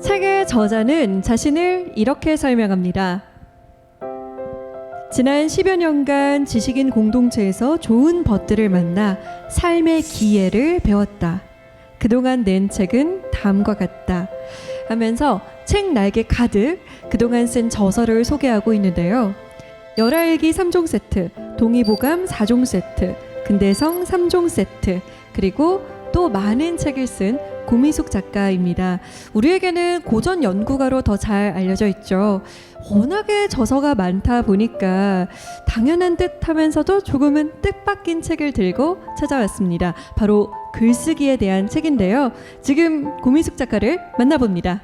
책의 저자는 자신을 이렇게 설명합니다. 지난 10여 년간 지식인 공동체에서 좋은 벗들을 만나 삶의 기회를 배웠다. 그동안 낸 책은 다음과 같다 하면서 책 날개 가득 그동안 쓴 저서를 소개하고 있는데요. 열알기 3종 세트, 동의보감 4종 세트, 근대성 3종 세트, 그리고 또 많은 책을 쓴 고미숙 작가입니다. 우리에게는 고전 연구가로 더 잘 알려져 있죠. 워낙에 저서가 많다 보니까 당연한 듯 하면서도 조금은 뜻밖인 책을 들고 찾아왔습니다. 바로 글쓰기에 대한 책인데요. 지금 고미숙 작가를 만나봅니다.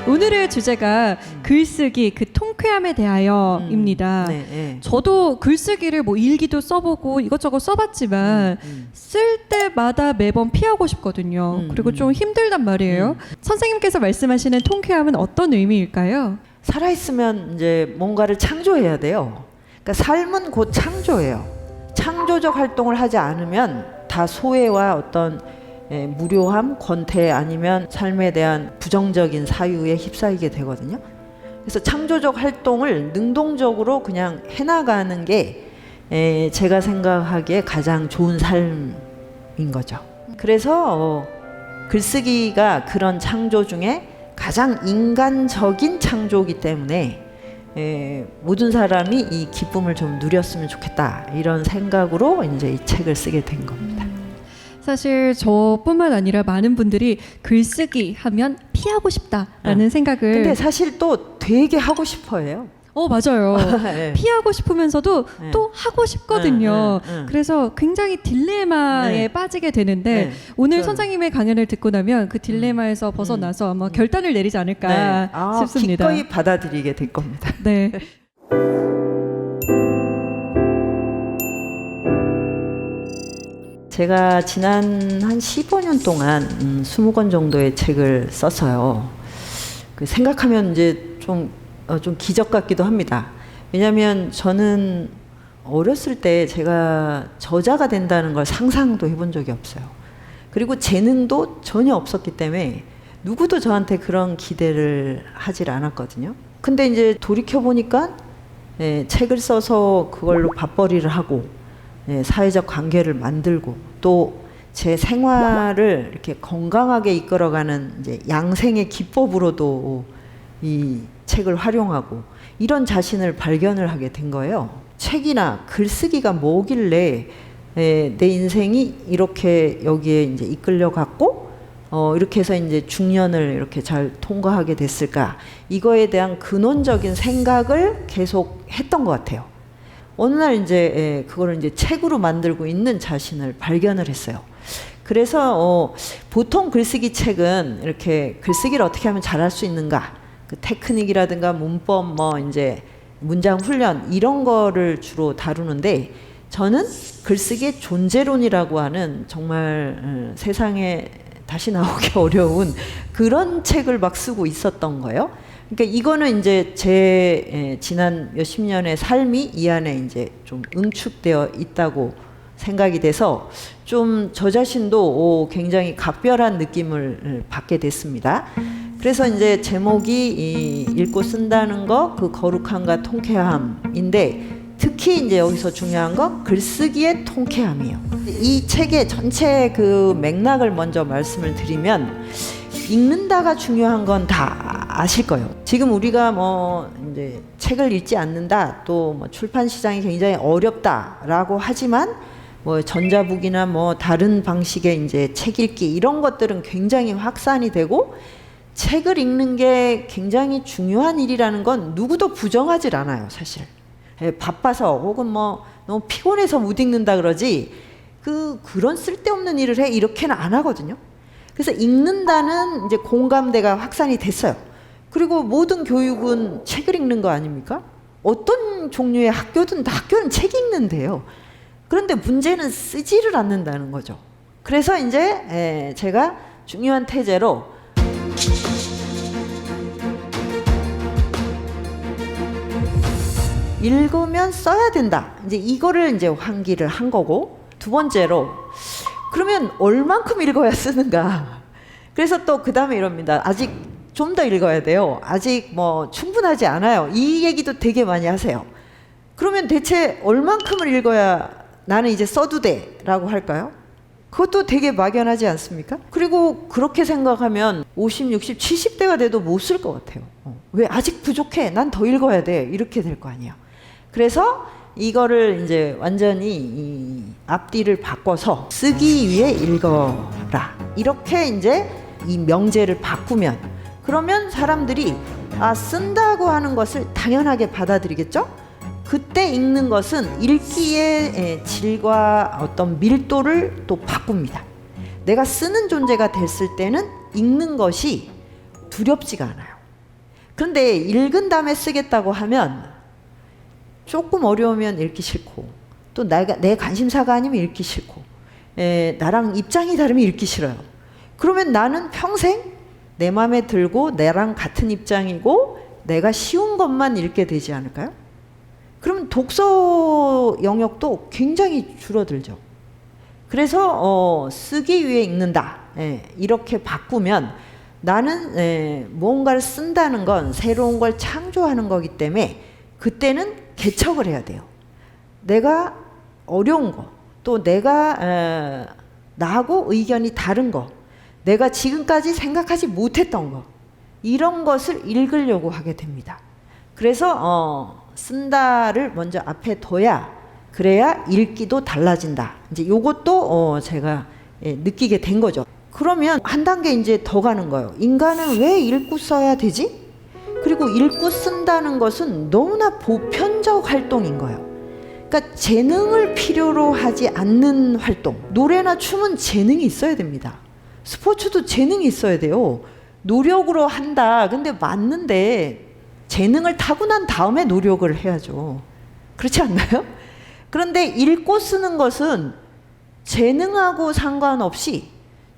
오늘의 주제가 글쓰기, 그 통쾌함에 대하여입니다. 네. 저도 글쓰기를 뭐 일기도 써보고 이것저것 써봤지만 쓸 때마다 매번 피하고 싶거든요. 그리고 좀 힘들단 말이에요. 선생님께서 말씀하시는 통쾌함은 어떤 의미일까요? 살아있으면 이제 뭔가를 창조해야 돼요. 그러니까 삶은 곧 창조예요. 창조적 활동을 하지 않으면 다 소외와 어떤 무료함, 권태 아니면 삶에 대한 부정적인 사유에 휩싸이게 되거든요. 그래서 창조적 활동을 능동적으로 그냥 해나가는 게 제가 생각하기에 가장 좋은 삶인 거죠. 그래서 글쓰기가 그런 창조 중에 가장 인간적인 창조이기 때문에 모든 사람이 이 기쁨을 좀 누렸으면 좋겠다 이런 생각으로 이제 이 책을 쓰게 된 겁니다. 사실 저뿐만 아니라 많은 분들이 글쓰기 하면 피하고 싶다라는 생각을. 근데 사실 또 되게 하고 싶어해요. 맞아요. 네. 피하고 싶으면서도 또 하고 싶거든요. 그래서 굉장히 딜레마에 빠지게 되는데 오늘 선생님의 강연을 듣고 나면 그 딜레마에서 벗어나서 아마 결단을 내리지 않을까 싶습니다. 기꺼이 받아들이게 될 겁니다. 네. 제가 지난 한 15년 동안 20권 정도의 책을 썼어요. 생각하면 이제 좀 기적 같기도 합니다. 왜냐하면 저는 어렸을 때 제가 저자가 된다는 걸 상상도 해본 적이 없어요. 그리고 재능도 전혀 없었기 때문에 누구도 저한테 그런 기대를 하질 않았거든요. 근데 이제 돌이켜보니까 책을 써서 그걸로 밥벌이를 하고 사회적 관계를 만들고 또 제 생활을 이렇게 건강하게 이끌어가는 이제 양생의 기법으로도 이 책을 활용하고 이런 자신을 발견을 하게 된 거예요. 책이나 글쓰기가 뭐길래 내 인생이 이렇게 여기에 이제 이끌려 갔고 이렇게 해서 이제 중년을 이렇게 잘 통과하게 됐을까? 이거에 대한 근원적인 생각을 계속 했던 것 같아요. 어느 날 이제 그거를 이제 책으로 만들고 있는 자신을 발견을 했어요. 그래서 보통 글쓰기 책은 이렇게 글쓰기를 어떻게 하면 잘할 수 있는가, 그 테크닉이라든가 문법, 뭐 이제 문장 훈련 이런 거를 주로 다루는데 저는 글쓰기의 존재론이라고 하는 정말 세상에 다시 나오기 어려운 그런 책을 막 쓰고 있었던 거예요. 그러니까 이거는 이제 제 지난 몇십 년의 삶이 이 안에 이제 좀 응축되어 있다고 생각이 돼서 좀 저 자신도 굉장히 각별한 느낌을 받게 됐습니다. 그래서 이제 제목이 읽고 쓴다는 거, 그 거룩함과 통쾌함인데 특히 이제 여기서 중요한 거 글쓰기의 통쾌함이에요. 이 책의 전체 그 맥락을 먼저 말씀을 드리면 읽는다가 중요한 건 다 아실 거예요. 지금 우리가 뭐 이제 책을 읽지 않는다, 또 뭐 출판 시장이 굉장히 어렵다라고 하지만 뭐 전자북이나 뭐 다른 방식의 이제 책 읽기 이런 것들은 굉장히 확산이 되고 책을 읽는 게 굉장히 중요한 일이라는 건 누구도 부정하질 않아요, 사실. 바빠서 혹은 뭐 너무 피곤해서 못 읽는다 그러지 그런 쓸데없는 일을 해 이렇게는 안 하거든요. 그래서 읽는다는 이제 공감대가 확산이 됐어요. 그리고 모든 교육은 책을 읽는 거 아닙니까? 어떤 종류의 학교든 다 학교는 책 읽는데요. 그런데 문제는 쓰지를 않는다는 거죠. 그래서 이제 제가 중요한 태제로 읽으면 써야 된다. 이제 이거를 이제 환기를 한 거고, 두 번째로 그러면 얼만큼 읽어야 쓰는가. 그래서 또 그 다음에 이럽니다. 아직 좀 더 읽어야 돼요. 아직 뭐 충분하지 않아요. 이 얘기도 되게 많이 하세요. 그러면 대체 얼만큼을 읽어야 나는 이제 써도 돼 라고 할까요? 그것도 되게 막연하지 않습니까? 그리고 그렇게 생각하면 50, 60, 70대가 돼도 못 쓸 것 같아요. 왜 아직 부족해? 난 더 읽어야 돼. 이렇게 될 거 아니야. 그래서 이거를 이제 완전히 이 앞뒤를 바꿔서 쓰기 위해 읽어라. 이렇게 이제 이 명제를 바꾸면, 그러면 사람들이 쓴다고 하는 것을 당연하게 받아들이겠죠? 그때 읽는 것은 읽기의 질과 어떤 밀도를 또 바꿉니다. 내가 쓰는 존재가 됐을 때는 읽는 것이 두렵지가 않아요. 그런데 읽은 다음에 쓰겠다고 하면 조금 어려우면 읽기 싫고, 또 내 관심사가 아니면 읽기 싫고, 나랑 입장이 다르면 읽기 싫어요. 그러면 나는 평생 내 마음에 들고 나랑 같은 입장이고 내가 쉬운 것만 읽게 되지 않을까요? 그럼 독서 영역도 굉장히 줄어들죠. 그래서 쓰기 위해 읽는다. 이렇게 바꾸면 나는 무언가를 쓴다는 건 새로운 걸 창조하는 거기 때문에 그때는 개척을 해야 돼요. 내가 어려운 거, 또 내가 나하고 의견이 다른 거, 내가 지금까지 생각하지 못했던 거, 이런 것을 읽으려고 하게 됩니다. 그래서 쓴다를 먼저 앞에 둬야, 그래야 읽기도 달라진다. 이제 요것도 제가 느끼게 된 거죠. 그러면 한 단계 이제 더 가는 거예요. 인간은 왜 읽고 써야 되지? 그리고 읽고 쓴다는 것은 너무나 보편적 활동인 거예요. 그러니까 재능을 필요로 하지 않는 활동. 노래나 춤은 재능이 있어야 됩니다. 스포츠도 재능이 있어야 돼요. 노력으로 한다. 근데 맞는데 재능을 타고난 다음에 노력을 해야죠. 그렇지 않나요? 그런데 읽고 쓰는 것은 재능하고 상관없이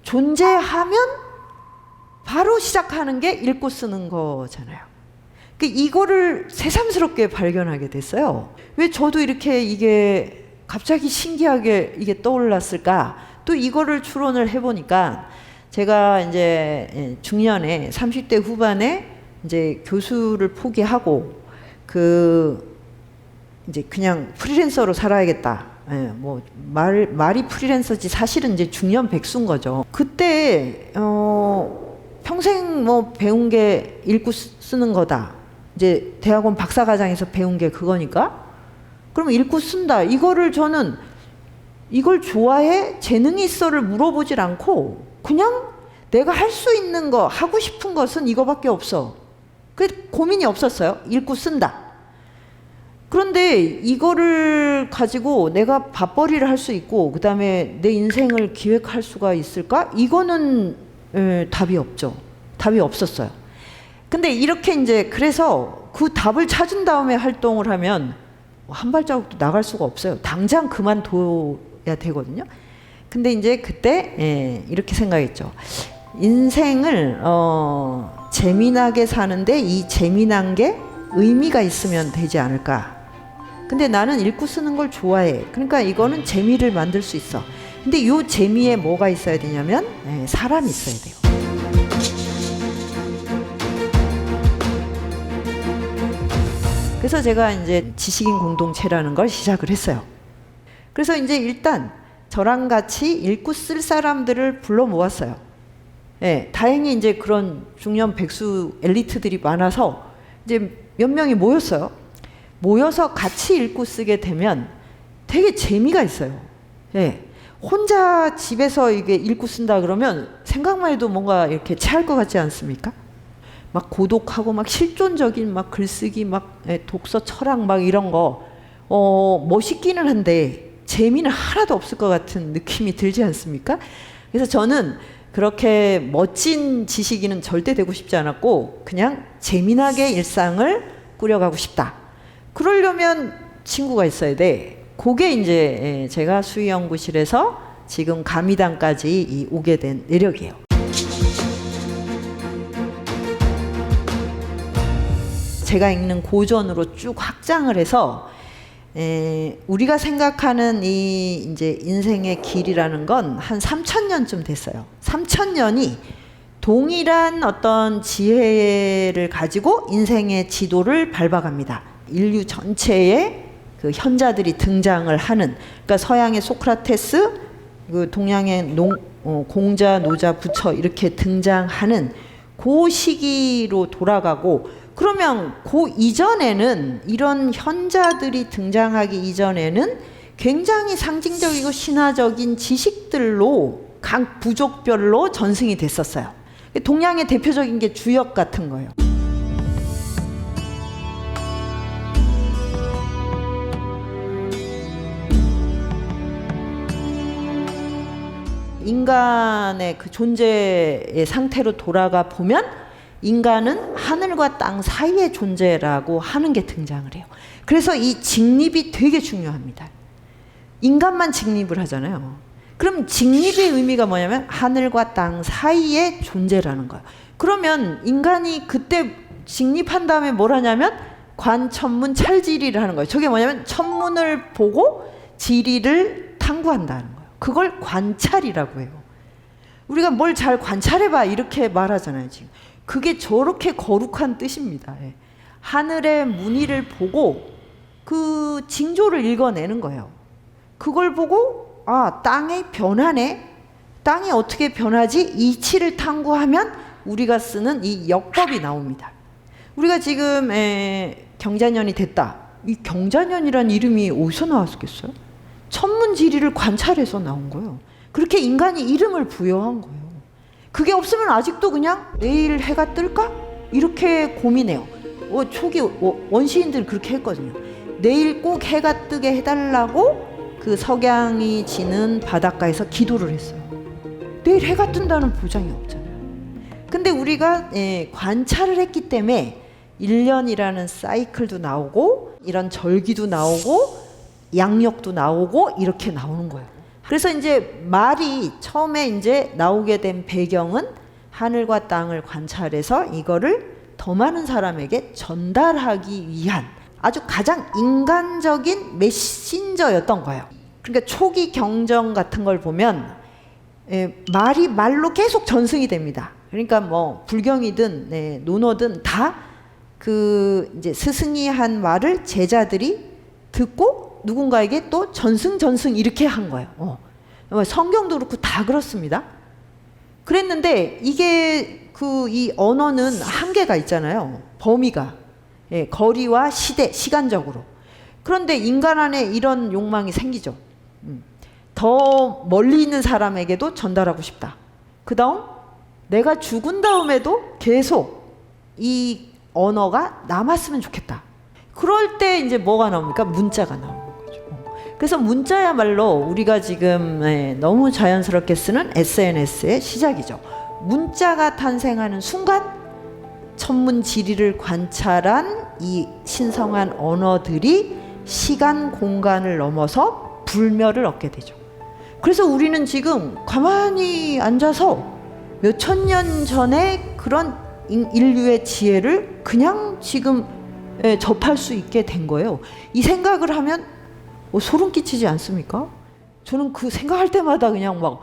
존재하면 바로 시작하는 게 읽고 쓰는 거잖아요. 이거를 새삼스럽게 발견하게 됐어요. 왜 저도 이렇게 이게 갑자기 신기하게 이게 떠올랐을까? 또 이거를 추론을 해보니까 제가 이제 중년에 30대 후반에 이제 교수를 포기하고 이제 그냥 프리랜서로 살아야겠다. 뭐 말이 프리랜서지 사실은 이제 중년 백수인 거죠. 그때 평생 뭐 배운 게 읽고 쓰는 거다. 이제 대학원 박사과정에서 배운 게 그거니까 그럼 읽고 쓴다. 이거를 저는 이걸 좋아해? 재능이 있어를 물어보질 않고 그냥 내가 할 수 있는 거, 하고 싶은 것은 이거밖에 없어. 고민이 없었어요. 읽고 쓴다. 그런데 이거를 가지고 내가 밥벌이를 할 수 있고 그 다음에 내 인생을 기획할 수가 있을까? 이거는 답이 없죠. 답이 없었어요. 근데 이렇게 이제 그래서 그 답을 찾은 다음에 활동을 하면 한 발자국도 나갈 수가 없어요. 당장 그만둬야 되거든요. 근데 이제 그때 이렇게 생각했죠. 인생을 재미나게 사는데 이 재미난 게 의미가 있으면 되지 않을까. 근데 나는 읽고 쓰는 걸 좋아해. 그러니까 이거는 재미를 만들 수 있어. 근데 이 재미에 뭐가 있어야 되냐면 사람이 있어야 돼요. 그래서 제가 이제 지식인 공동체라는 걸 시작을 했어요. 그래서 이제 일단 저랑 같이 읽고 쓸 사람들을 불러 모았어요. 다행히 이제 그런 중년 백수 엘리트들이 많아서 이제 몇 명이 모였어요. 모여서 같이 읽고 쓰게 되면 되게 재미가 있어요. 혼자 집에서 이게 읽고 쓴다 그러면 생각만 해도 뭔가 이렇게 체할 것 같지 않습니까? 막 고독하고 막 실존적인 막 글쓰기 막 독서 철학 막 이런 거 멋있기는 한데 재미는 하나도 없을 것 같은 느낌이 들지 않습니까? 그래서 저는 그렇게 멋진 지식인은 절대 되고 싶지 않았고 그냥 재미나게 일상을 꾸려가고 싶다. 그러려면 친구가 있어야 돼. 그게 이제 제가 수의연구실에서 지금 감의단까지 오게 된 내력이에요. 제가 읽는 고전으로 쭉 확장을 해서 우리가 생각하는 이 이제 인생의 길이라는 건 한 3,000년쯤 됐어요. 3,000년이 동일한 어떤 지혜를 가지고 인생의 지도를 밟아갑니다. 인류 전체에 그 현자들이 등장을 하는, 그러니까 서양의 소크라테스, 그 동양의 공자, 노자, 부처 이렇게 등장하는 그 시기로 돌아가고, 그러면 그 이전에는, 이런 현자들이 등장하기 이전에는 굉장히 상징적이고 신화적인 지식들로 각 부족별로 전승이 됐었어요. 동양의 대표적인 게 주역 같은 거예요. 인간의 그 존재의 상태로 돌아가 보면 인간은 하늘과 땅 사이의 존재라고 하는 게 등장을 해요. 그래서 이 직립이 되게 중요합니다. 인간만 직립을 하잖아요. 그럼 직립의 의미가 뭐냐면 하늘과 땅 사이의 존재라는 거예요. 그러면 인간이 그때 직립한 다음에 뭘 하냐면 관천문 찰지리를 하는 거예요. 저게 뭐냐면 천문을 보고 지리를 탐구한다는 거예요. 그걸 관찰이라고 해요. 우리가 뭘 잘 관찰해봐 이렇게 말하잖아요. 지금 그게 저렇게 거룩한 뜻입니다. 하늘의 무늬를 보고 그 징조를 읽어내는 거예요. 그걸 보고 아, 땅의 변화네. 땅이 어떻게 변하지? 이치를 탐구하면 우리가 쓰는 이 역법이 나옵니다. 우리가 지금 경자년이 됐다. 이 경자년이란 이름이 어디서 나왔겠어요? 천문지리를 관찰해서 나온 거예요. 그렇게 인간이 이름을 부여한 거예요. 그게 없으면 아직도 그냥 내일 해가 뜰까? 이렇게 고민해요. 초기 원시인들이 그렇게 했거든요. 내일 꼭 해가 뜨게 해달라고 그 석양이 지는 바닷가에서 기도를 했어요. 내일 해가 뜬다는 보장이 없잖아요. 근데 우리가 관찰을 했기 때문에 1년이라는 사이클도 나오고 이런 절기도 나오고 양력도 나오고 이렇게 나오는 거예요. 그래서 이제 말이 처음에 이제 나오게 된 배경은 하늘과 땅을 관찰해서 이거를 더 많은 사람에게 전달하기 위한 아주 가장 인간적인 메신저였던 거예요. 그러니까 초기 경전 같은 걸 보면 말이 말로 계속 전승이 됩니다. 그러니까 뭐 불경이든 논어든 다 그 이제 스승이 한 말을 제자들이 듣고 누군가에게 또 전승 이렇게 한 거예요. 성경도 그렇고 다 그렇습니다. 그랬는데 이게 이 언어는 한계가 있잖아요. 범위가 거리와 시대, 시간적으로. 그런데 인간 안에 이런 욕망이 생기죠. 더 멀리 있는 사람에게도 전달하고 싶다. 그다음 내가 죽은 다음에도 계속 이 언어가 남았으면 좋겠다. 그럴 때 이제 뭐가 나옵니까? 문자가 나오는 거죠. 그래서 문자야말로 우리가 지금 너무 자연스럽게 쓰는 SNS의 시작이죠. 문자가 탄생하는 순간 천문지리를 관찰한 이 신성한 언어들이 시간 공간을 넘어서 불멸을 얻게 되죠. 그래서 우리는 지금 가만히 앉아서 몇천 년 전에 그런 인류의 지혜를 그냥 지금 접할 수 있게 된 거예요. 이 생각을 하면 소름 끼치지 않습니까? 저는 그 생각할 때마다 그냥 막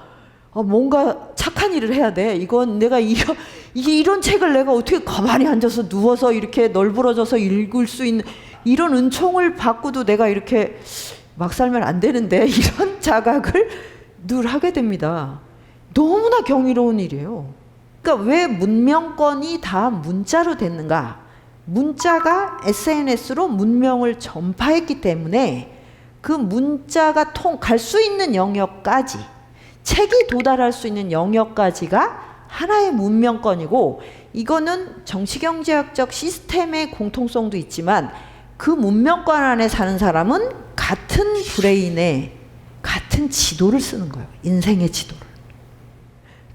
뭔가 착한 일을 해야 돼. 이건 내가 이런 책을 내가 어떻게 가만히 앉아서 누워서 이렇게 널브러져서 읽을 수 있는 이런 은총을 받고도 내가 이렇게 막 살면 안 되는데 이런 자각을 늘 하게 됩니다. 너무나 경이로운 일이에요. 그러니까 왜 문명권이 다 문자로 됐는가? 문자가 SNS로 문명을 전파했기 때문에 그 문자가 갈 수 있는 영역까지, 책이 도달할 수 있는 영역까지가 하나의 문명권이고, 이거는 정치경제학적 시스템의 공통성도 있지만 그 문명권 안에 사는 사람은 같은 브레인에 같은 지도를 쓰는 거예요. 인생의 지도를.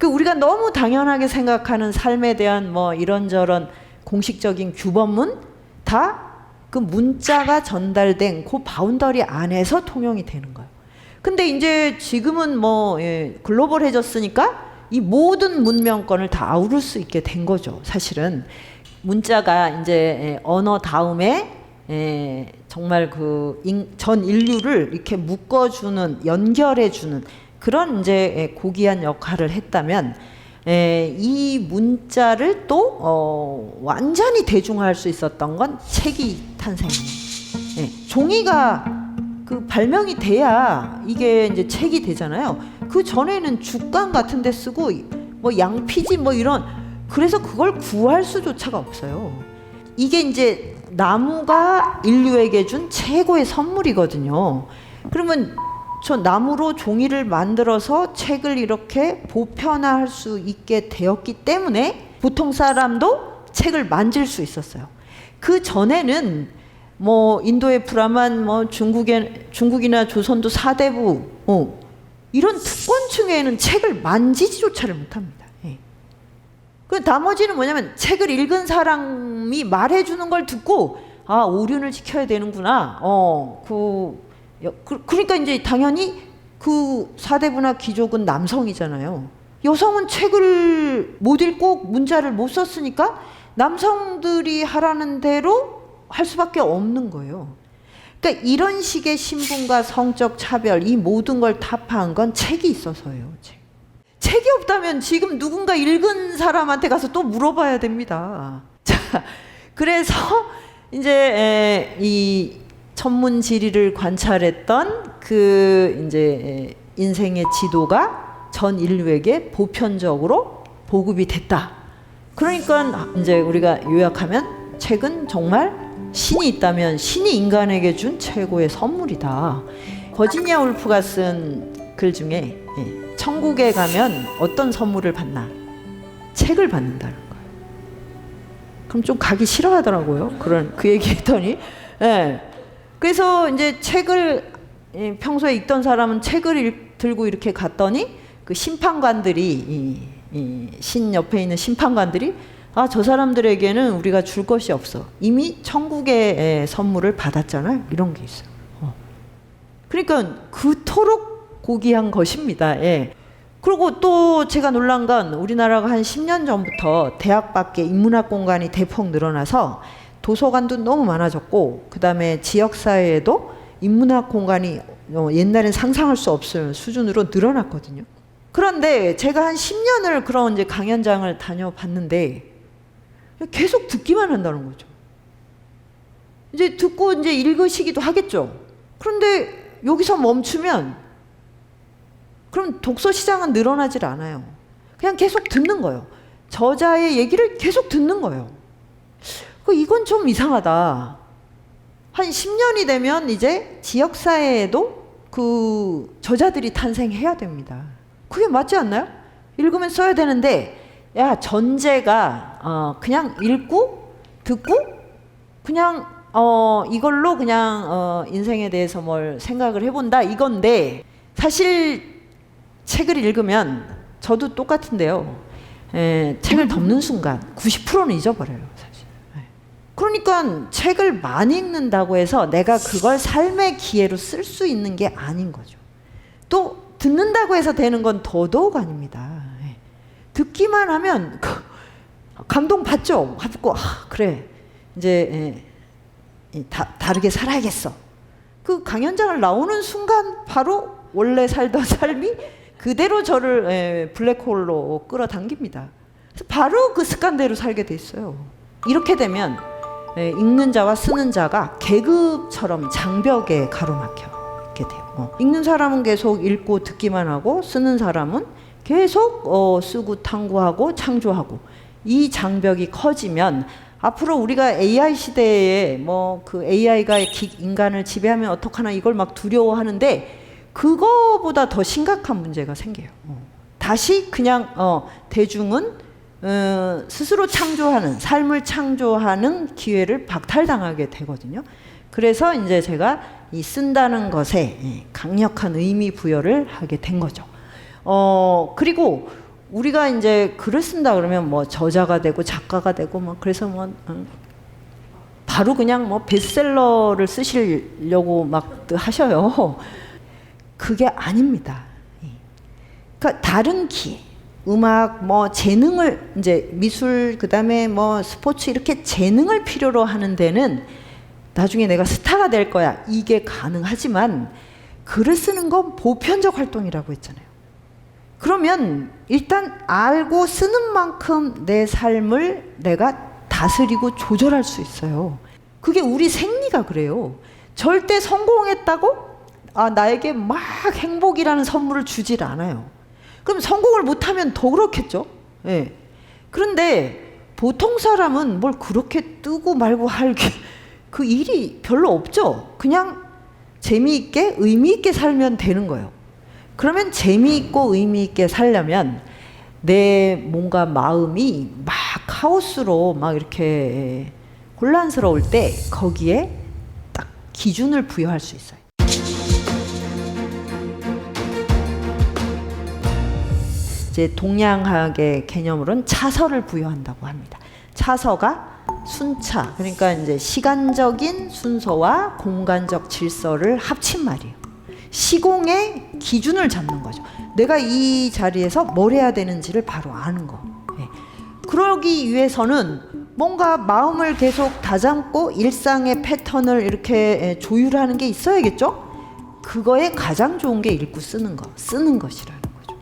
우리가 너무 당연하게 생각하는 삶에 대한 뭐 이런저런 공식적인 규범은 다 그 문자가 전달된 그 바운더리 안에서 통용이 되는 거예요. 근데 이제 지금은 뭐 글로벌해졌으니까 이 모든 문명권을 다 아우를 수 있게 된 거죠. 사실은 문자가 이제 언어 다음에 정말 그 전 인류를 이렇게 묶어주는, 연결해주는 그런 이제 고귀한 역할을 했다면, 이 문자를 또 완전히 대중화할 수 있었던 건 책이 탄생입니다. 종이가 그 발명이 돼야 이게 이제 책이 되잖아요. 그 전에는 죽간 같은 데 쓰고 뭐 양피지 뭐 이런, 그래서 그걸 구할 수조차가 없어요. 이게 이제 나무가 인류에게 준 최고의 선물이거든요. 그러면 저 나무로 종이를 만들어서 책을 이렇게 보편화할 수 있게 되었기 때문에 보통 사람도 책을 만질 수 있었어요. 그 전에는 뭐 인도의 브라만, 뭐 중국이나 조선도 사대부, 이런 특권층에는 책을 만지지조차를 못합니다. 그 나머지는 뭐냐면 책을 읽은 사람이 말해주는 걸 듣고 아, 오륜을 지켜야 되는구나. 그러니까 이제 당연히 그 사대부나 귀족은 남성이잖아요. 여성은 책을 못 읽고 문자를 못 썼으니까 남성들이 하라는 대로 할 수밖에 없는 거예요. 그러니까 이런 식의 신분과 성적 차별, 이 모든 걸 타파한 건 책이 있어서예요. 책이 없다면 지금 누군가 읽은 사람한테 가서 또 물어봐야 됩니다. 자, 그래서 이제 이 천문지리를 관찰했던 그 이제 인생의 지도가 전 인류에게 보편적으로 보급이 됐다. 그러니까 이제 우리가 요약하면 책은 정말 신이 있다면 신이 인간에게 준 최고의 선물이다. 버지니아 울프가 쓴 글 중에 천국에 가면 어떤 선물을 받나? 책을 받는다는 거예요. 그럼 좀 가기 싫어하더라고요. 그 얘기했더니. 그래서 이제 책을 평소에 읽던 사람은 책을 들고 이렇게 갔더니 그 심판관들이 신 옆에 있는 심판관들이 아, 저 사람들에게는 우리가 줄 것이 없어. 이미 천국의 선물을 받았잖아요. 이런 게 있어요. 그러니까 그토록 고귀한 것입니다. 그리고 또 제가 놀란 건 우리나라가 한 10년 전부터 대학 밖에 인문학 공간이 대폭 늘어나서 도서관도 너무 많아졌고, 그 다음에 지역사회에도 인문학 공간이 옛날엔 상상할 수 없을 수준으로 늘어났거든요. 그런데 제가 한 10년을 그런 이제 강연장을 다녀봤는데 계속 듣기만 한다는 거죠. 이제 듣고 이제 읽으시기도 하겠죠. 그런데 여기서 멈추면 그럼 독서 시장은 늘어나질 않아요. 그냥 계속 듣는 거예요. 저자의 얘기를 계속 듣는 거예요. 이건 좀 이상하다. 한 10년이 되면 이제 지역사회에도 그 저자들이 탄생해야 됩니다. 그게 맞지 않나요? 읽으면 써야 되는데, 야, 전제가 그냥 읽고 듣고 그냥 이걸로 그냥 인생에 대해서 뭘 생각을 해본다 이건데, 사실 책을 읽으면 저도 똑같은데요. 책을 덮는 순간 90%는 잊어버려요, 사실. 그러니까 책을 많이 읽는다고 해서 내가 그걸 삶의 기회로 쓸 수 있는 게 아닌 거죠. 또 듣는다고 해서 되는 건 더더욱 아닙니다. 듣기만 하면 감동 받죠. 받고 그래 이제 다르게 살아야겠어. 그 강연장을 나오는 순간 바로 원래 살던 삶이 그대로 저를 블랙홀로 끌어당깁니다. 그래서 바로 그 습관대로 살게 돼 있어요. 이렇게 되면 읽는 자와 쓰는 자가 계급처럼 장벽에 가로막혀 있게 돼요. 읽는 사람은 계속 읽고 듣기만 하고, 쓰는 사람은 계속 쓰고 탐구하고 창조하고, 이 장벽이 커지면 앞으로 우리가 AI 시대에 뭐 그 AI가 인간을 지배하면 어떡하나 이걸 막 두려워하는데, 그거보다 더 심각한 문제가 생겨요. 다시 그냥 대중은 스스로 창조하는, 삶을 창조하는 기회를 박탈당하게 되거든요. 그래서 이제 제가 이 쓴다는 것에 강력한 의미 부여를 하게 된 거죠. 그리고 우리가 이제 글을 쓴다 그러면 뭐 저자가 되고 작가가 되고 막 그래서 뭐 바로 그냥 뭐 베스트셀러를 쓰시려고 막 하셔요. 그게 아닙니다. 그러니까 다른 기회, 음악, 뭐 재능을 이제 미술, 그다음에 뭐 스포츠 이렇게 재능을 필요로 하는 데는 나중에 내가 스타가 될 거야 이게 가능하지만 글을 쓰는 건 보편적 활동이라고 했잖아요. 그러면 일단 알고 쓰는 만큼 내 삶을 내가 다스리고 조절할 수 있어요. 그게 우리 생리가 그래요. 절대 성공했다고 나에게 막 행복이라는 선물을 주질 않아요. 그럼 성공을 못하면 더 그렇겠죠. 예. 그런데 보통 사람은 뭘 그렇게 뜨고 말고 할 그 일이 별로 없죠. 그냥 재미있게 의미있게 살면 되는 거예요. 그러면 재미있고 의미있게 살려면 내 뭔가 마음이 막 카오스로 막 이렇게 혼란스러울 때 거기에 딱 기준을 부여할 수 있어요. 이제 동양학의 개념으로는 차서를 부여한다고 합니다. 차서가 순차, 그러니까 이제 시간적인 순서와 공간적 질서를 합친 말이에요. 시공의 기준을 잡는 거죠. 내가 이 자리에서 뭘 해야 되는지를 바로 아는 거. 네. 그러기 위해서는 뭔가 마음을 계속 다잡고 일상의 패턴을 이렇게 조율하는 게 있어야겠죠? 그거에 가장 좋은 게 읽고 쓰는 것이라는 거죠.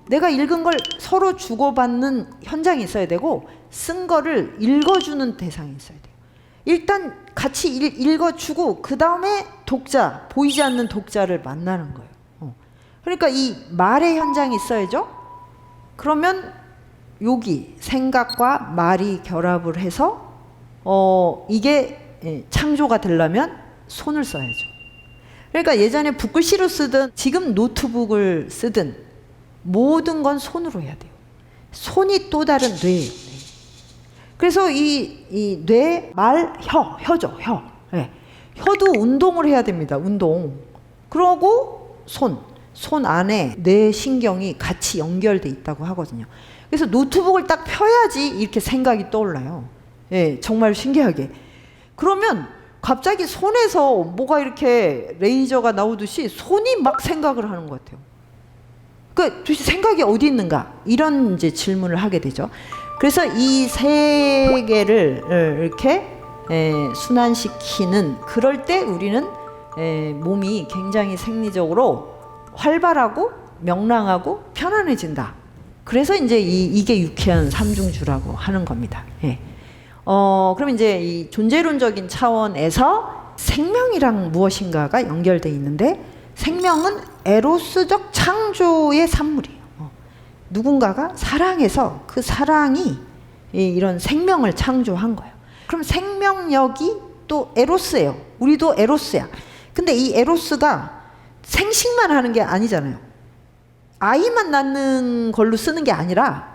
내가 읽은 걸 서로 주고받는 현장이 있어야 되고 쓴 거를 읽어주는 대상이 있어야 돼요. 일단 같이 읽어주고 그 다음에 독자, 보이지 않는 독자를 만나는 거예요. 그러니까 이 말의 현장이 있어야죠. 그러면 여기 생각과 말이 결합을 해서 이게 창조가 되려면 손을 써야죠. 그러니까 예전에 붓글씨로 쓰든 지금 노트북을 쓰든 모든 건 손으로 해야 돼요. 손이 또 다른 뇌예요. 그래서 이 뇌, 말, 혀죠. 혀. 네. 혀도 운동을 해야 됩니다. 운동. 그러고 손 안에 뇌 신경이 같이 연결돼 있다고 하거든요. 그래서 노트북을 딱 펴야지 이렇게 생각이 떠올라요. 예, 정말 신기하게. 그러면 갑자기 손에서 뭐가 이렇게 레이저가 나오듯이 손이 막 생각을 하는 것 같아요. 그러니까 도대체 생각이 어디 있는가? 이런 이제 질문을 하게 되죠. 그래서 이 세 개를 이렇게 순환시키는 그럴 때 우리는 몸이 굉장히 생리적으로 활발하고 명랑하고 편안해진다. 그래서 이제 이게 유쾌한 삼중주라고 하는 겁니다. 예. 그럼 이제 이 존재론적인 차원에서 생명이랑 무엇인가가 연결돼 있는데 생명은 에로스적 창조의 산물이에요. 누군가가 사랑해서 그 사랑이 이런 생명을 창조한 거예요. 그럼 생명력이 또 에로스예요. 우리도 에로스야. 근데 이 에로스가 생식만 하는 게 아니잖아요. 아이만 낳는 걸로 쓰는 게 아니라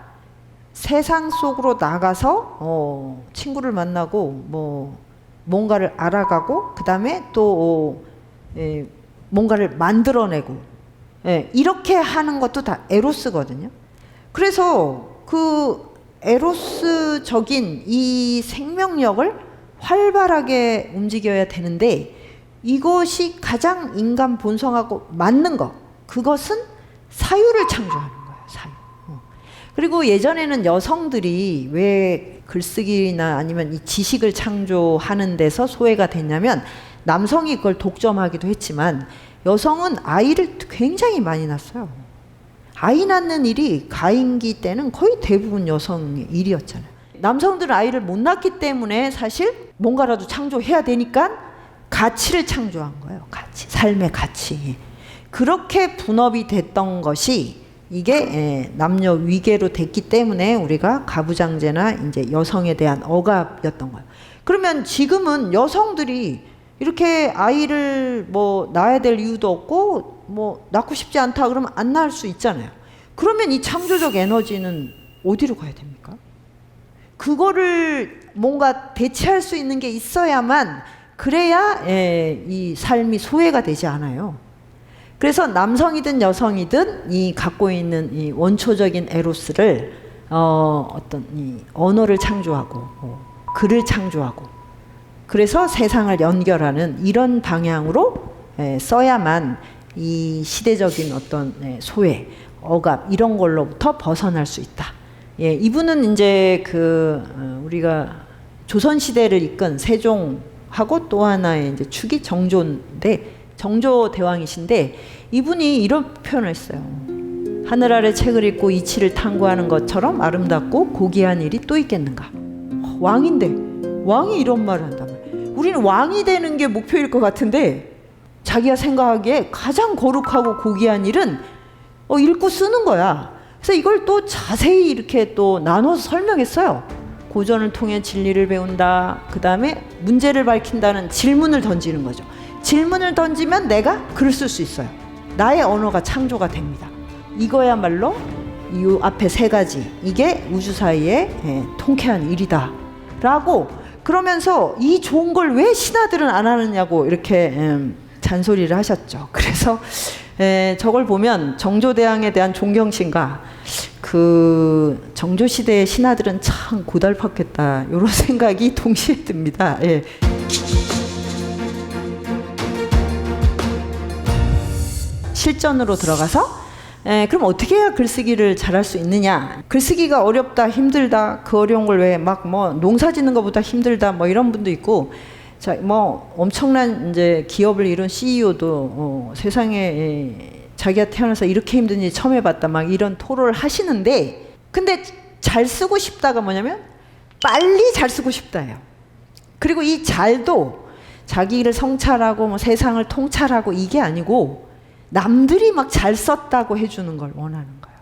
세상 속으로 나가서 친구를 만나고 뭐 뭔가를 알아가고 그 다음에 또 뭔가를 만들어내고 이렇게 하는 것도 다 에로스거든요. 그래서 그 에로스적인 이 생명력을 활발하게 움직여야 되는데 이것이 가장 인간 본성하고 맞는 것, 그것은 사유를 창조하는 거예요. 사유. 그리고 예전에는 여성들이 왜 글쓰기나 아니면 이 지식을 창조하는 데서 소외가 됐냐면 남성이 그걸 독점하기도 했지만 여성은 아이를 굉장히 많이 낳았어요. 아이 낳는 일이 가임기 때는 거의 대부분 여성의 일이었잖아요. 남성들은 아이를 못 낳기 때문에 사실 뭔가라도 창조해야 되니까 가치를 창조한 거예요. 가치, 삶의 가치. 그렇게 분업이 됐던 것이 이게 남녀 위계로 됐기 때문에 우리가 가부장제나 이제 여성에 대한 억압이었던 거예요. 그러면 지금은 여성들이 이렇게 아이를 뭐 낳아야 될 이유도 없고 뭐 낳고 싶지 않다 그러면 안 낳을 수 있잖아요. 그러면 이 창조적 에너지는 어디로 가야 됩니까? 그거를 뭔가 대체할 수 있는 게 있어야만 그래야 이 삶이 소외가 되지 않아요. 그래서 남성이든 여성이든 이 갖고 있는 이 원초적인 에로스를 어떤 이 언어를 창조하고 글을 창조하고 그래서 세상을 연결하는 이런 방향으로 써야만 이 시대적인 어떤 소외, 억압 이런 걸로부터 벗어날 수 있다. 예, 이분은 이제 우리가 조선 시대를 이끈 세종하고 또 하나의 이제 축이 정조인데 정조 대왕이신데 이분이 이런 표현을 했어요. 하늘 아래 책을 읽고 이치를 탐구하는 것처럼 아름답고 고귀한 일이 또 있겠는가. 왕인데 왕이 이런 말을 한단 말이에요. 우리는 왕이 되는 게 목표일 것 같은데 자기가 생각하기에 가장 거룩하고 고귀한 일은 읽고 쓰는 거야. 그래서 이걸 또 자세히 이렇게 또 나눠서 설명했어요. 고전을 통해 진리를 배운다. 그 다음에 문제를 밝힌다는 질문을 던지는 거죠. 질문을 던지면 내가 글을 쓸 수 있어요. 나의 언어가 창조가 됩니다. 이거야말로 이 앞에 세 가지 이게 우주 사이에 통쾌한 일이다 라고 그러면서 이 좋은 걸 왜 신하들은 안 하느냐고 이렇게 잔소리를 하셨죠. 그래서 저걸 보면 정조대왕에 대한 존경심과 그 정조시대의 신하들은 참 고달팠겠다 이런 생각이 동시에 듭니다. 예. 실전으로 들어가서 그럼 어떻게 해야 글쓰기를 잘할 수 있느냐. 글쓰기가 어렵다 힘들다 그 어려운 걸 왜 막 뭐 농사 짓는 것보다 힘들다 뭐 이런 분도 있고 자, 뭐 엄청난 이제 기업을 이룬 CEO도 세상에 자기가 태어나서 이렇게 힘든 일 처음 해봤다 막 이런 토로를 하시는데 근데 잘 쓰고 싶다가 뭐냐면 빨리 잘 쓰고 싶다예요. 그리고 이 잘도 자기 일을 성찰하고 뭐 세상을 통찰하고 이게 아니고 남들이 막 잘 썼다고 해주는 걸 원하는 거예요.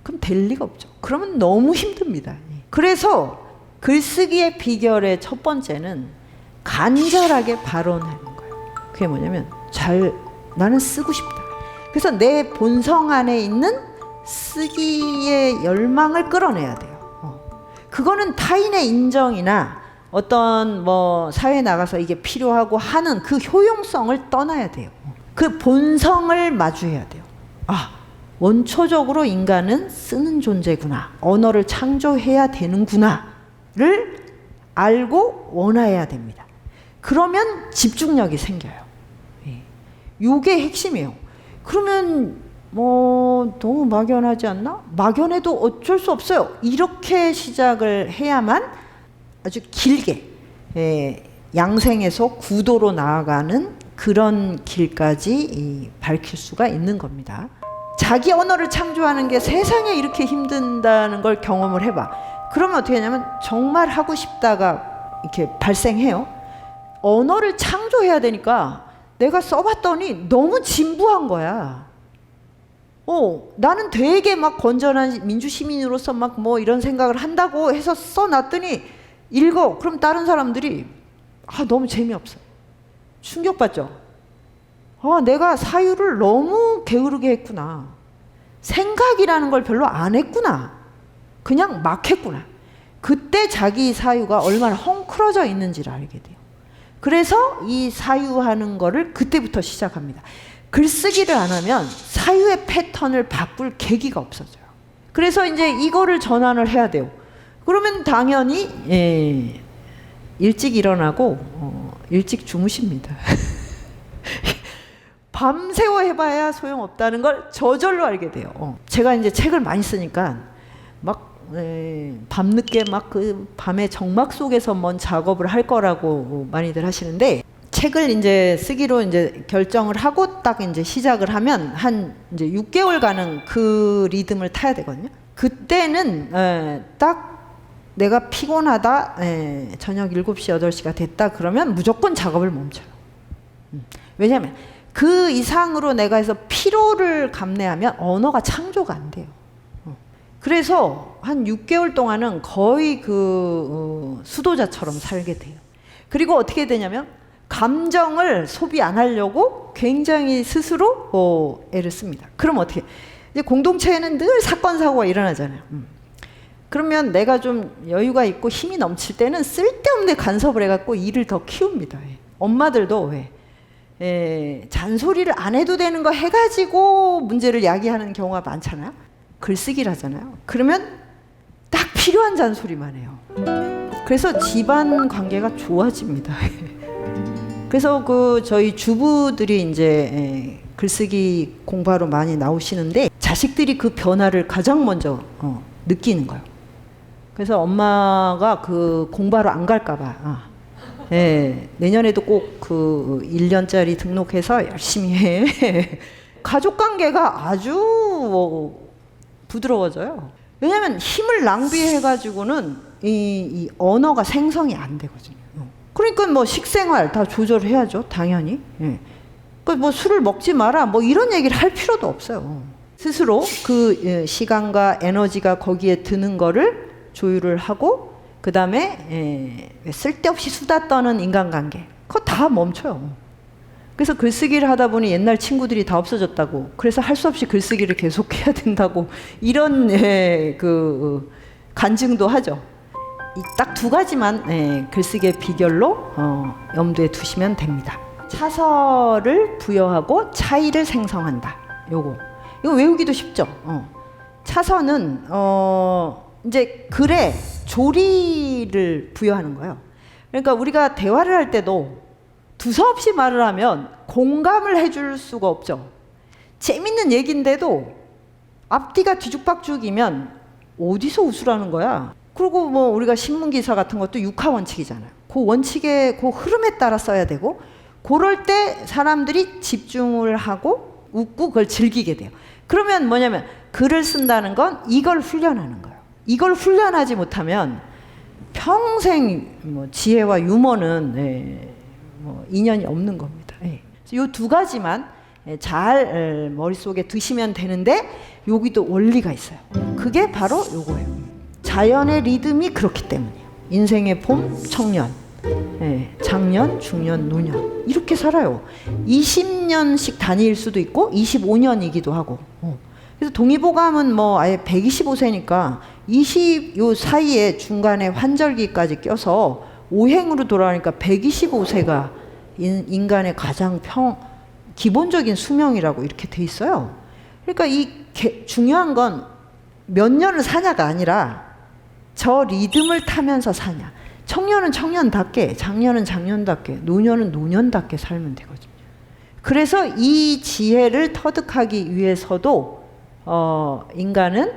그럼 될 리가 없죠. 그러면 너무 힘듭니다. 그래서 글쓰기의 비결의 첫 번째는 간절하게 발언하는 거예요. 그게 뭐냐면 나는 쓰고 싶다. 그래서 내 본성 안에 있는 쓰기의 열망을 끌어내야 돼요. 그거는 타인의 인정이나 어떤 뭐 사회에 나가서 이게 필요하고 하는 그 효용성을 떠나야 돼요. 그 본성을 마주해야 돼요. 원초적으로 인간은 쓰는 존재구나. 언어를 창조해야 되는구나를 알고 원해야 됩니다. 그러면 집중력이 생겨요. 이게 핵심이에요. 그러면 뭐 너무 막연하지 않나? 막연해도 어쩔 수 없어요. 이렇게 시작을 해야만 아주 길게 양생에서 구도로 나아가는 그런 길까지 밝힐 수가 있는 겁니다. 자기 언어를 창조하는 게 세상에 이렇게 힘든다는 걸 경험을 해봐. 그러면 어떻게 하냐면 정말 하고 싶다가 이렇게 발생해요. 언어를 창조해야 되니까 내가 써봤더니 너무 진부한 거야. 나는 되게 막 건전한 민주시민으로서 막 뭐 이런 생각을 한다고 해서 써놨더니 읽어. 그럼 다른 사람들이 너무 재미없어. 충격받죠? 내가 사유를 너무 게으르게 했구나. 생각이라는 걸 별로 안 했구나. 그냥 막 했구나. 그때 자기 사유가 얼마나 헝클어져 있는지를 알게 돼요. 그래서 이 사유하는 거를 그때부터 시작합니다. 글쓰기를 안 하면 사유의 패턴을 바꿀 계기가 없어져요. 그래서 이제 이거를 전환을 해야 돼요. 그러면 당연히 일찍 일어나고 일찍 주무십니다. 밤새워 해봐야 소용없다는 걸 저절로 알게 돼요. 제가 이제 책을 많이 쓰니까 막 밤늦게 막 그 밤의 정막 속에서 뭔 작업을 할 거라고 많이들 하시는데 책을 이제 쓰기로 이제 결정을 하고 딱 이제 시작을 하면 한 이제 6개월간은 그 리듬을 타야 되거든요. 그때는 딱 내가 피곤하다, 저녁 7시, 8시가 됐다 그러면 무조건 작업을 멈춰요. 왜냐하면 그 이상으로 내가 해서 피로를 감내하면 언어가 창조가 안 돼요. 그래서 한 6개월 동안은 거의 수도자처럼 살게 돼요. 그리고 어떻게 되냐면 감정을 소비 안 하려고 굉장히 스스로 애를 씁니다. 그럼 어떻게? 이제 공동체에는 늘 사건 사고가 일어나잖아요. 그러면 내가 좀 여유가 있고 힘이 넘칠 때는 쓸데없는 간섭을 해갖고 일을 더 키웁니다. 엄마들도 잔소리를 안 해도 되는 거 해가지고 문제를 야기하는 경우가 많잖아요. 글쓰기를 하잖아요. 그러면 딱 필요한 잔소리만 해요. 그래서 집안 관계가 좋아집니다. 그래서 그 저희 주부들이 이제 글쓰기 공부하러 많이 나오시는데 자식들이 그 변화를 가장 먼저 느끼는 거예요. 그래서 엄마가 그 공부하러 안 갈까봐 내년에도 꼭 그 1년짜리 등록해서 열심히 해. 가족 관계가 아주 부드러워져요. 왜냐하면 힘을 낭비해가지고는 이 언어가 생성이 안 되거든요. 그러니까 뭐 식생활 다 조절해야죠, 당연히. 그 뭐 술을 먹지 마라, 뭐 이런 얘기를 할 필요도 없어요. 스스로 그 시간과 에너지가 거기에 드는 거를 조율을 하고, 그 다음에 쓸데없이 수다 떠는 인간관계, 그거 다 멈춰요. 그래서 글쓰기를 하다 보니 옛날 친구들이 다 없어졌다고, 그래서 할 수 없이 글쓰기를 계속해야 된다고, 이런 그 간증도 하죠. 딱 두 가지만 글쓰기의 비결로 염두에 두시면 됩니다. 차서를 부여하고 차이를 생성한다. 이거 외우기도 쉽죠. 차서는 이제 글에 조리를 부여하는 거예요. 그러니까 우리가 대화를 할 때도 두서없이 말을 하면 공감을 해줄 수가 없죠. 재밌는 얘기인데도 앞뒤가 뒤죽박죽이면 어디서 웃으라는 거야. 그리고 뭐 우리가 신문기사 같은 것도 육하 원칙이잖아요. 그 원칙의 그 흐름에 따라 써야 되고, 그럴 때 사람들이 집중을 하고 웃고 그걸 즐기게 돼요. 그러면 뭐냐면 글을 쓴다는 건 이걸 훈련하는 거예요. 이걸 훈련하지 못하면 평생 뭐 지혜와 유머는 뭐 인연이 없는 겁니다. 이 두 가지만 잘 머릿속에 드시면 되는데, 여기도 원리가 있어요. 그게 바로 요거예요. 자연의 리듬이 그렇기 때문이에요. 인생의 봄, 청년, 장년, 중년, 노년, 이렇게 살아요. 20년씩 단위일 수도 있고 25년이기도 하고. 그래서 동의보감은 뭐 아예 125세니까 요 사이에 중간에 환절기까지 껴서 5행으로 돌아가니까 125세가 인간의 가장 기본적인 수명이라고 이렇게 돼 있어요. 그러니까 중요한 건 몇 년을 사냐가 아니라 저 리듬을 타면서 사냐. 청년은 청년답게, 장년은 장년답게, 노년은 노년답게 살면 되거든요. 그래서 이 지혜를 터득하기 위해서도 인간은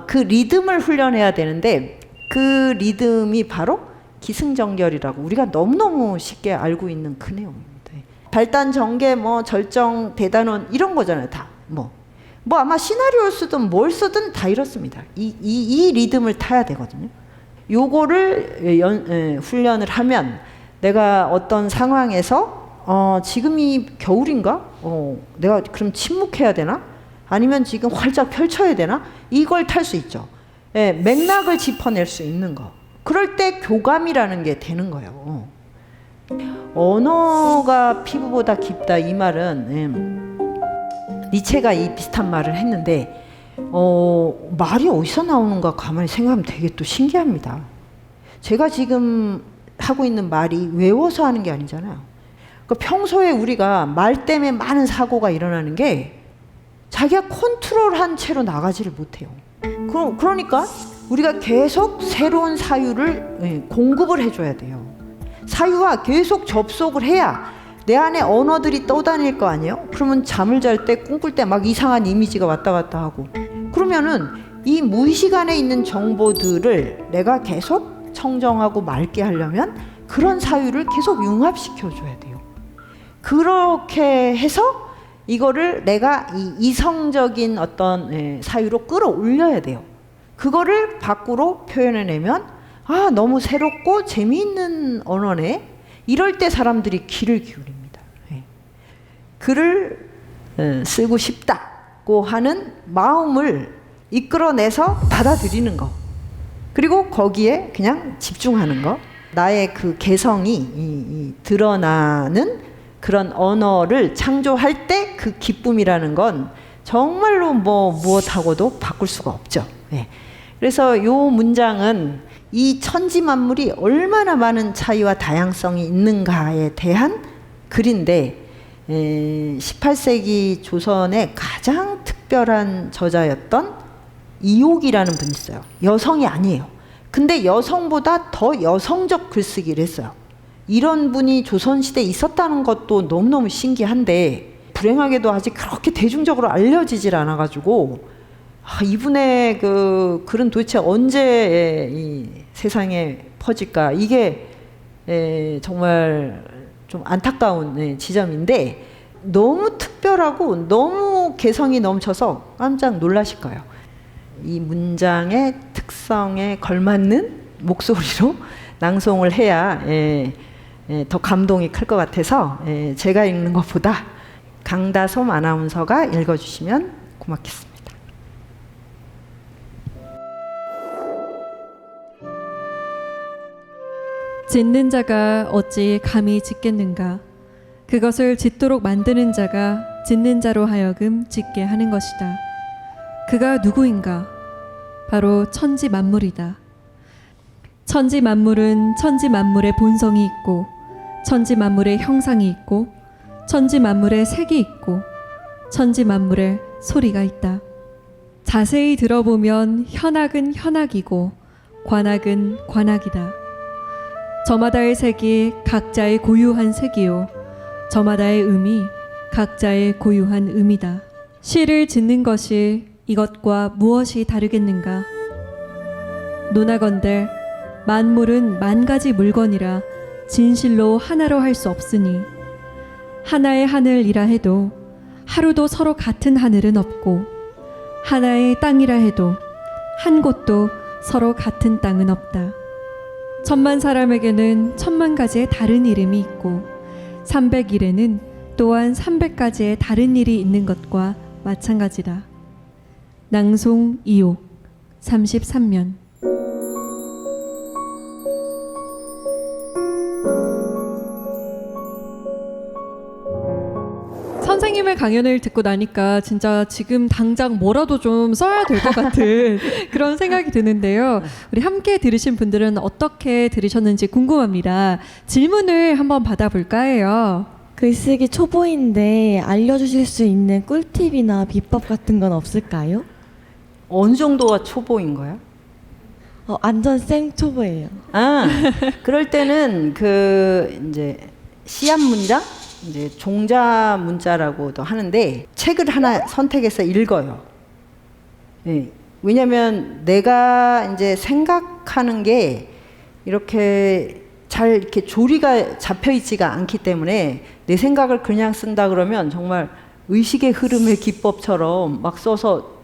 그 리듬을 훈련해야 되는데, 그 리듬이 바로 기승전결이라고 우리가 너무너무 쉽게 알고 있는 그 내용입니다. 발단, 전개, 뭐 절정, 대단원 이런 거잖아요. 다 뭐 아마 시나리오를 쓰든 뭘 쓰든 다 이렇습니다. 이 리듬을 타야 되거든요. 요거를 훈련을 하면 내가 어떤 상황에서 지금이 겨울인가? 내가 그럼 침묵해야 되나? 아니면 지금 활짝 펼쳐야 되나? 이걸 탈 수 있죠. 맥락을 짚어낼 수 있는 거. 그럴 때 교감이라는 게 되는 거예요. 언어가 피부보다 깊다, 이 말은 니체가 이 비슷한 말을 했는데, 말이 어디서 나오는가 가만히 생각하면 되게 또 신기합니다. 제가 지금 하고 있는 말이 외워서 하는 게 아니잖아요. 그러니까 평소에 우리가 말 때문에 많은 사고가 일어나는 게 자기가 컨트롤한 채로 나가지를 못해요. 그러니까 우리가 계속 새로운 사유를 공급을 해줘야 돼요. 사유와 계속 접속을 해야 내 안에 언어들이 떠다닐 거 아니에요? 그러면 잠을 잘 때, 꿈꿀 때 막 이상한 이미지가 왔다 갔다 하고, 그러면은 이 무의식 안에 있는 정보들을 내가 계속 청정하고 맑게 하려면 그런 사유를 계속 융합시켜 줘야 돼요. 그렇게 해서 이거를 내가 이 이성적인 어떤 사유로 끌어올려야 돼요. 그거를 밖으로 표현해내면 너무 새롭고 재미있는 언어네. 이럴 때 사람들이 귀를 기울입니다. 글을 쓰고 싶다고 하는 마음을 이끌어내서 받아들이는 거, 그리고 거기에 그냥 집중하는 거, 나의 그 개성이 드러나는 그런 언어를 창조할 때 그 기쁨이라는 건 정말로 무엇하고도 바꿀 수가 없죠. 그래서 요 문장은 이 천지만물이 얼마나 많은 차이와 다양성이 있는가에 대한 글인데, 18세기 조선의 가장 특별한 저자였던 이옥이라는 분이 있어요. 여성이 아니에요. 근데 여성보다 더 여성적 글쓰기를 했어요. 이런 분이 조선시대에 있었다는 것도 너무너무 신기한데 불행하게도 아직 그렇게 대중적으로 알려지질 않아가지고 이분의 그 글은 도대체 언제 이 세상에 퍼질까, 이게 정말 좀 안타까운 지점인데 너무 특별하고 너무 개성이 넘쳐서 깜짝 놀라실 거예요. 이 문장의 특성에 걸맞는 목소리로 낭송을 해야 더 감동이 클 것 같아서 제가 읽는 것보다 강다솜 아나운서가 읽어주시면 고맙겠습니다. 짓는 자가 어찌 감히 짓겠는가. 그것을 짓도록 만드는 자가 짓는 자로 하여금 짓게 하는 것이다. 그가 누구인가? 바로 천지 만물이다. 천지 만물은 천지 만물의 본성이 있고, 천지 만물의 형상이 있고, 천지 만물의 색이 있고, 천지 만물의 소리가 있다. 자세히 들어보면 현악은 현악이고 관악은 관악이다. 저마다의 색이 각자의 고유한 색이요, 저마다의 음이 각자의 고유한 음이다. 시를 짓는 것이 이것과 무엇이 다르겠는가? 노나건대 만물은 만 가지 물건이라 진실로 하나로 할 수 없으니, 하나의 하늘이라 해도 하루도 서로 같은 하늘은 없고, 하나의 땅이라 해도 한 곳도 서로 같은 땅은 없다. 천만 사람에게는 천만 가지의 다른 이름이 있고 300일에는 또한 300가지의 다른 일이 있는 것과 마찬가지다. 낭송 2호 33면. 선생님의 강연을 듣고 나니까 진짜 지금 당장 뭐라도 좀 써야 될 것 같은 그런 생각이 드는데요. 우리 함께 들으신 분들은 어떻게 들으셨는지 궁금합니다. 질문을 한번 받아볼까 해요. 글쓰기 초보인데 알려주실 수 있는 꿀팁이나 비법 같은 건 없을까요? 어느 정도가 초보인 거야? 완전 생 초보예요. 그럴 때는 그 이제 시합 문장, 이제 종자 문자라고도 하는데 책을 하나 선택해서 읽어요. 네. 왜냐면 내가 이제 생각하는 게 이렇게 잘 이렇게 조리가 잡혀 있지가 않기 때문에 내 생각을 그냥 쓴다 그러면 정말 의식의 흐름의 기법처럼 막 써서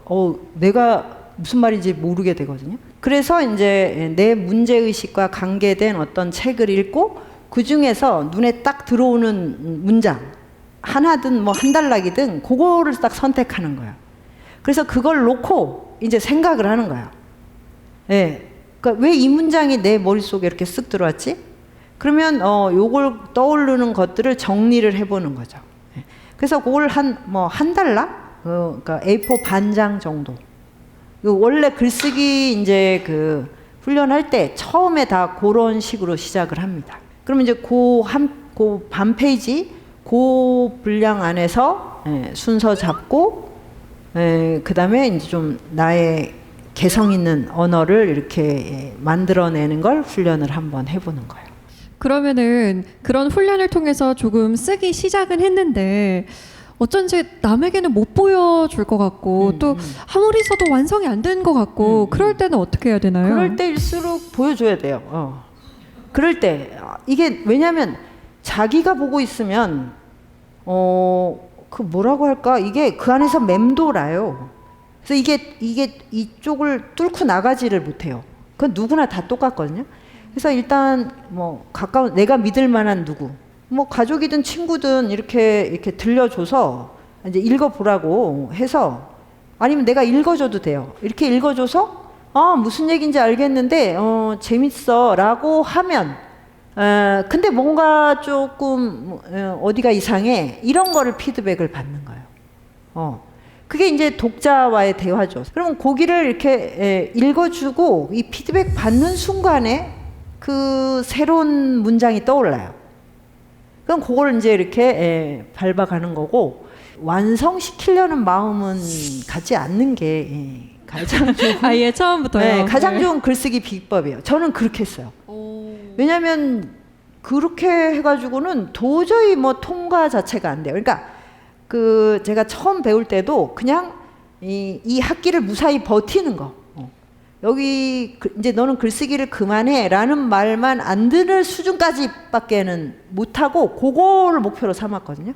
내가 무슨 말인지 모르게 되거든요. 그래서 이제 내 문제의식과 관계된 어떤 책을 읽고 그 중에서 눈에 딱 들어오는 문장, 하나든 뭐 한 단락이든 그거를 딱 선택하는 거예요. 그래서 그걸 놓고 이제 생각을 하는 거예요. 예. 그러니까 왜 이 문장이 내 머릿속에 이렇게 쓱 들어왔지? 그러면 요걸 떠오르는 것들을 정리를 해보는 거죠. 예. 그래서 그걸 한 단락? 그러니까 A4 반장 정도. 원래 글쓰기 이제 그 훈련할 때 처음에 다 그런 식으로 시작을 합니다. 그러면 이제 그 반 페이지, 그 분량 안에서 순서 잡고, 그 다음에 이제 좀 나의 개성 있는 언어를 이렇게 만들어내는 걸 훈련을 한번 해보는 거예요. 그러면은 그런 훈련을 통해서 조금 쓰기 시작은 했는데 어쩐지 남에게는 못 보여줄 것 같고 또 아무리 써도 완성이 안 된 것 같고 그럴 때는 어떻게 해야 되나요? 그럴 때일수록 보여줘야 돼요. 그럴 때 이게 왜냐면 자기가 보고 있으면 그 뭐라고 할까, 이게 그 안에서 맴돌아요. 그래서 이게 이쪽을 뚫고 나가지를 못해요. 그건 누구나 다 똑같거든요. 그래서 일단 뭐 가까운 내가 믿을 만한 누구, 뭐 가족이든 친구든 이렇게 들려줘서 이제 읽어보라고 해서, 아니면 내가 읽어줘도 돼요. 이렇게 읽어줘서 무슨 얘기인지 알겠는데 재밌어 라고 하면 근데 뭔가 조금 어디가 이상해, 이런 거를 피드백을 받는 거예요. 그게 이제 독자와의 대화죠. 그럼 거기를 이렇게 읽어주고 이 피드백 받는 순간에 그 새로운 문장이 떠올라요. 그럼 그걸 이제 이렇게 밟아가는 거고, 완성시키려는 마음은 갖지 않는 게 가장 좋은 아예 처음부터요. 네, 가장 네. 좋은 글쓰기 비법이에요. 저는 그렇게 했어요. 왜냐하면 그렇게 해가지고는 도저히 뭐 통과 자체가 안 돼요. 그러니까 그 제가 처음 배울 때도 그냥 이 학기를 무사히 버티는 거. 여기 이제 너는 글쓰기를 그만해라는 말만 안 들을 수준까지밖에는 못하고 그거를 목표로 삼았거든요.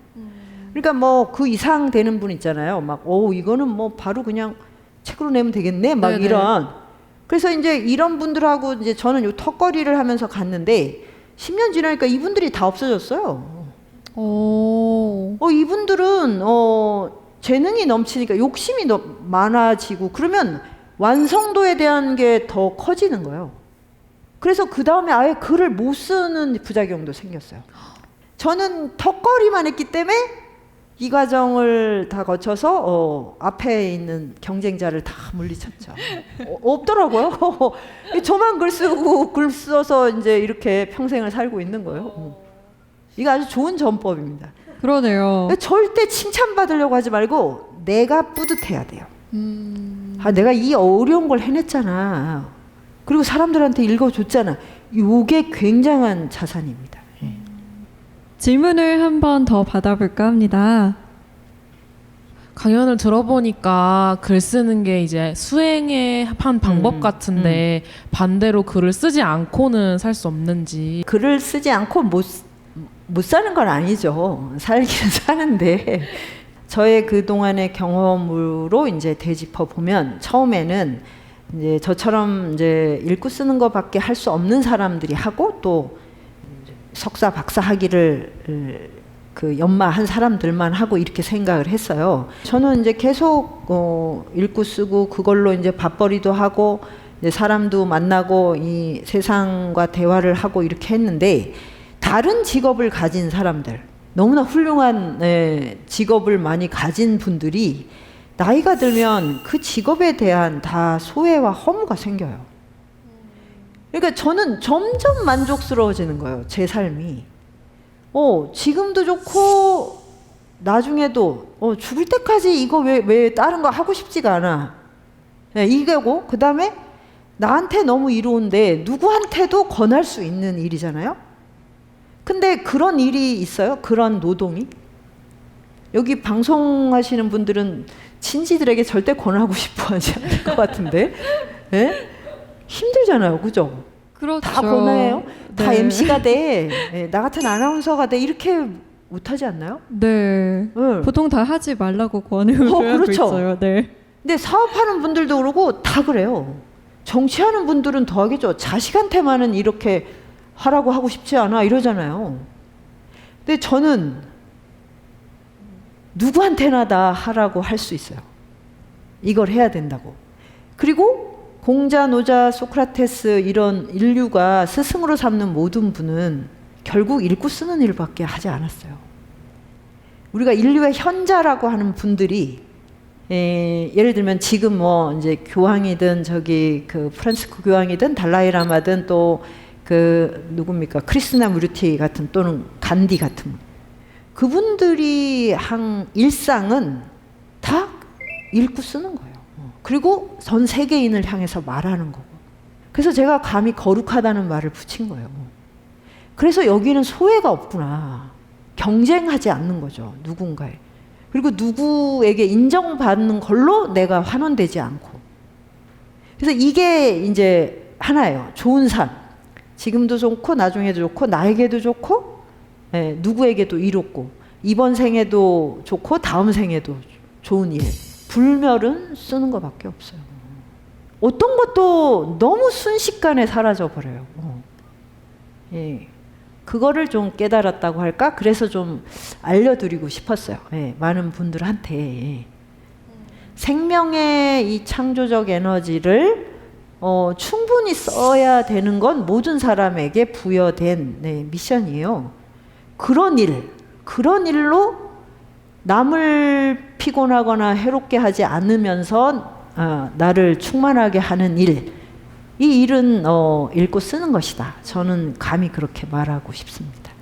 그러니까 뭐 그 이상 되는 분 있잖아요. 막 이거는 뭐 바로 그냥 책으로 내면 되겠네. 막 네네. 이런. 그래서 이제 이런 분들하고 이제 저는 요 턱걸이를 하면서 갔는데 10년 지나니까 이분들이 다 없어졌어요. 이분들은 재능이 넘치니까 욕심이 많아지고 그러면 완성도에 대한 게 더 커지는 거예요. 그래서 그 다음에 아예 글을 못 쓰는 부작용도 생겼어요. 저는 턱걸이만 했기 때문에 이 과정을 다 거쳐서 앞에 있는 경쟁자를 다 물리쳤죠. 없더라고요. 저만 글 쓰고 글 써서 이제 이렇게 평생을 살고 있는 거예요. 이거 아주 좋은 전법입니다. 그러네요. 절대 칭찬받으려고 하지 말고 내가 뿌듯해야 돼요. 내가 이 어려운 걸 해냈잖아. 그리고 사람들한테 읽어줬잖아. 이게 굉장한 자산입니다. 질문을 한 번 더 받아볼까 합니다. 강연을 들어보니까 글 쓰는 게 이제 수행의 한 방법 같은데 반대로 글을 쓰지 않고는 살 수 없는지. 글을 쓰지 않고 못 사는 건 아니죠. 살기는 사는데 저의 그동안의 경험으로 이제 되짚어 보면 처음에는 이제 저처럼 이제 읽고 쓰는 것밖에 할 수 없는 사람들이 하고 또 석사 박사 학위를 그 연마한 사람들만 하고 이렇게 생각을 했어요. 저는 이제 계속 읽고 쓰고 그걸로 이제 밥벌이도 하고 이제 사람도 만나고 이 세상과 대화를 하고 이렇게 했는데 다른 직업을 가진 사람들, 너무나 훌륭한 직업을 많이 가진 분들이 나이가 들면 그 직업에 대한 다 소외와 허무가 생겨요. 그러니까 저는 점점 만족스러워지는 거예요. 제 삶이. 지금도 좋고 나중에도 죽을 때까지 이거 왜 다른 거 하고 싶지가 않아. 이거고 그 다음에 나한테 너무 이로운데 누구한테도 권할 수 있는 일이잖아요. 근데 그런 일이 있어요? 그런 노동이? 여기 방송하시는 분들은 친지들에게 절대 권하고 싶어 하지 않을 것 같은데. 네? 힘들잖아요. 그죠? 그렇죠. 다 권해요. 다 네. MC가 돼. 나 같은 아나운서가 돼. 이렇게 못하지 않나요? 네. 네. 보통 다 하지 말라고 권유를 하고 그렇죠. 있어요. 네. 근데 사업하는 분들도 그러고 다 그래요. 정치하는 분들은 더 하겠죠. 자식한테만은 이렇게 하라고 하고 싶지 않아 이러잖아요. 근데 저는 누구한테나 다 하라고 할 수 있어요. 이걸 해야 된다고. 그리고 공자, 노자, 소크라테스 이런 인류가 스승으로 삼는 모든 분은 결국 읽고 쓰는 일밖에 하지 않았어요. 우리가 인류의 현자라고 하는 분들이 예를 들면 지금 뭐 이제 교황이든 저기 그 프란시스코 교황이든 달라이라마든 또 그 누굽니까 크리스나 무르티 같은 또는 간디 같은 그분들이 한 일상은 다 읽고 쓰는 거예요. 그리고 전 세계인을 향해서 말하는 거고. 그래서 제가 감히 거룩하다는 말을 붙인 거예요. 그래서 여기는 소외가 없구나. 경쟁하지 않는 거죠. 누군가에. 그리고 누구에게 인정받는 걸로 내가 환원되지 않고. 그래서 이게 이제 하나예요. 좋은 삶. 지금도 좋고 나중에도 좋고 나에게도 좋고 누구에게도 이롭고 이번 생에도 좋고 다음 생에도 좋은 일. 불멸은 쓰는 것밖에 없어요. 어떤 것도 너무 순식간에 사라져 버려요. 그거를 좀 깨달았다고 할까? 그래서 좀 알려드리고 싶었어요. 많은 분들한테 생명의 이 창조적 에너지를 충분히 써야 되는 건 모든 사람에게 부여된 미션이에요. 그런 일로 남을 피곤하거나 해롭게 하지 않으면서 나를 충만하게 하는 일, 이 일은 읽고 쓰는 것이다. 저는 감히 그렇게 말하고 싶습니다.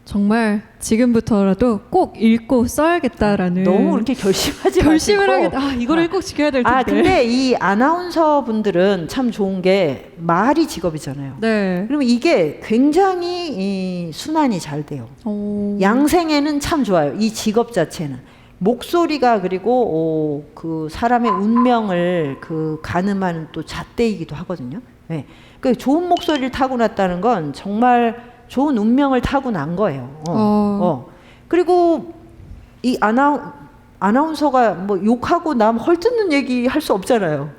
정말 지금부터라도 꼭 읽고 써야겠다라는 너무 그렇게 결심하지 결심을 마시고. 하겠다. 아, 이거를 꼭 지켜야 될 텐데. 아, 근데 이 아나운서 분들은 참 좋은 게 말이 직업이잖아요. 네. 그러면 이게 굉장히 이 순환이 잘 돼요. 오. 양생에는 참 좋아요. 이 직업 자체는. 목소리가 그리고 그 사람의 운명을 그 가늠하는 또 잣대이기도 하거든요. 네. 그 좋은 목소리를 타고났다는 건 정말 좋은 운명을 타고난 거예요. 그리고 이 아나운서가 뭐 욕하고 남 헐뜯는 얘기 할 수 없잖아요.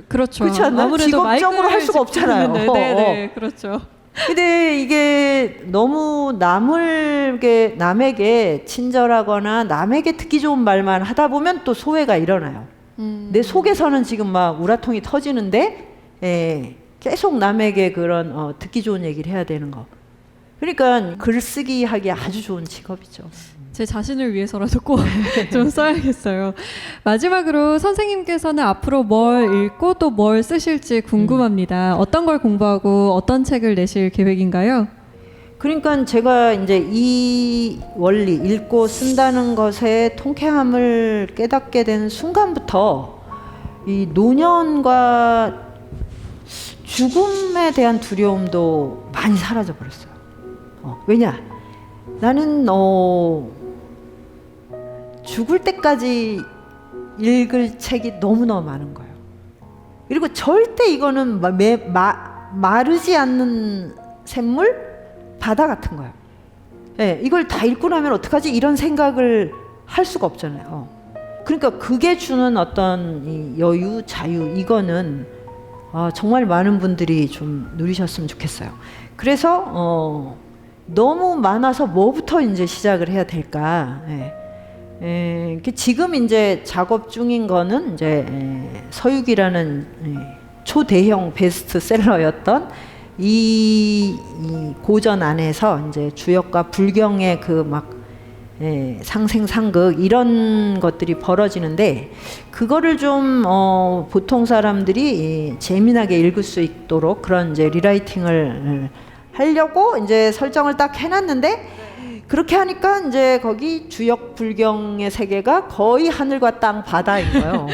그렇죠. 그렇지 않나요? 아무래도 직업적으로 할 수가 없잖아요. 네, 그렇죠. 근데 이게 너무 남에게 친절하거나 남에게 듣기 좋은 말만 하다 보면 또 소외가 일어나요. 내 속에서는 지금 막 우라통이 터지는데 계속 남에게 그런 듣기 좋은 얘기를 해야 되는 거. 그러니까 글쓰기 하기 아주 좋은 직업이죠. 제 자신을 위해서라도 꼭 좀 써야겠어요. 마지막으로 선생님께서는 앞으로 뭘 읽고 또 뭘 쓰실지 궁금합니다. 어떤 걸 공부하고 어떤 책을 내실 계획인가요? 그러니까 제가 이제 이 원리 읽고 쓴다는 것의 통쾌함을 깨닫게 된 순간부터 이 노년과 죽음에 대한 두려움도 많이 사라져 버렸어요. 왜냐? 나는 죽을 때까지 읽을 책이 너무너무 많은 거예요. 그리고 절대 이거는 마르지 않는 샘물? 바다 같은 거예요. 네, 이걸 다 읽고 나면 어떡하지? 이런 생각을 할 수가 없잖아요. 그러니까 그게 주는 어떤 이 여유, 자유, 이거는 정말 많은 분들이 좀 누리셨으면 좋겠어요. 그래서 너무 많아서 뭐부터 이제 시작을 해야 될까? 지금 이제 작업 중인 거는 이제 서유기라는 초대형 베스트셀러였던 이 고전 안에서 이제 주역과 불경의 그 막 상생상극 이런 것들이 벌어지는데 그거를 좀 보통 사람들이 재미나게 읽을 수 있도록 그런 이제 리라이팅을 하려고 이제 설정을 딱 해놨는데 그렇게 하니까 이제 거기 주역 불경의 세계가 거의 하늘과 땅 바다인 거예요.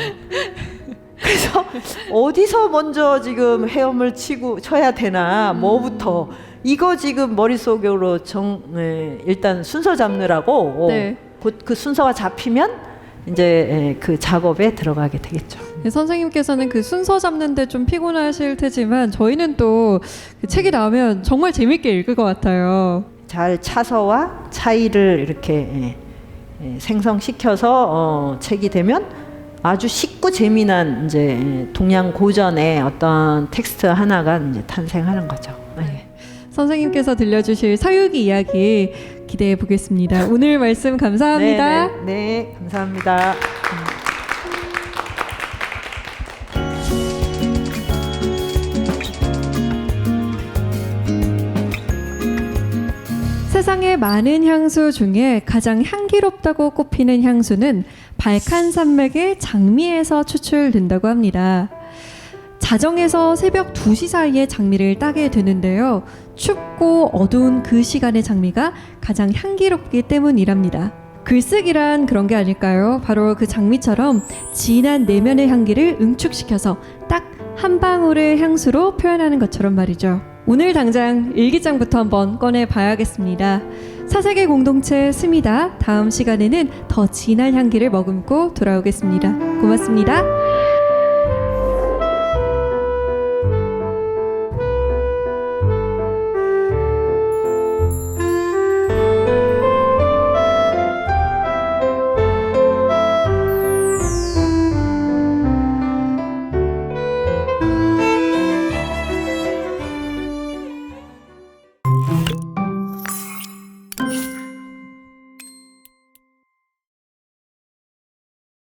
그래서 어디서 먼저 지금 헤엄을 쳐야 되나 뭐부터 이거 지금 머릿속으로 일단 순서 잡느라고 네. 곧 그 순서가 잡히면 이제 그 작업에 들어가게 되겠죠. 네, 선생님께서는 그 순서 잡는데 좀 피곤하실 테지만 저희는 또 그 책이 나오면 정말 재밌게 읽을 것 같아요. 잘 차서와 차이를 이렇게 생성시켜서 책이 되면 아주 쉽고 재미난 이제 동양 고전의 어떤 텍스트 하나가 이제 탄생하는 거죠. 네. 선생님께서 들려주실 서유기 이야기 기대해 보겠습니다. 오늘 말씀 감사합니다. 네, 감사합니다. 세상의 많은 향수 중에 가장 향기롭다고 꼽히는 향수는 발칸산맥의 장미에서 추출된다고 합니다. 자정에서 새벽 2시 사이에 장미를 따게 되는데요. 춥고 어두운 그 시간의 장미가 가장 향기롭기 때문이랍니다. 글쓰기란 그런 게 아닐까요? 바로 그 장미처럼 진한 내면의 향기를 응축시켜서 딱 한 방울의 향수로 표현하는 것처럼 말이죠. 오늘 당장 일기장부터 한번 꺼내봐야겠습니다. 사색의 공동체 스미다. 다음 시간에는 더 진한 향기를 머금고 돌아오겠습니다. 고맙습니다.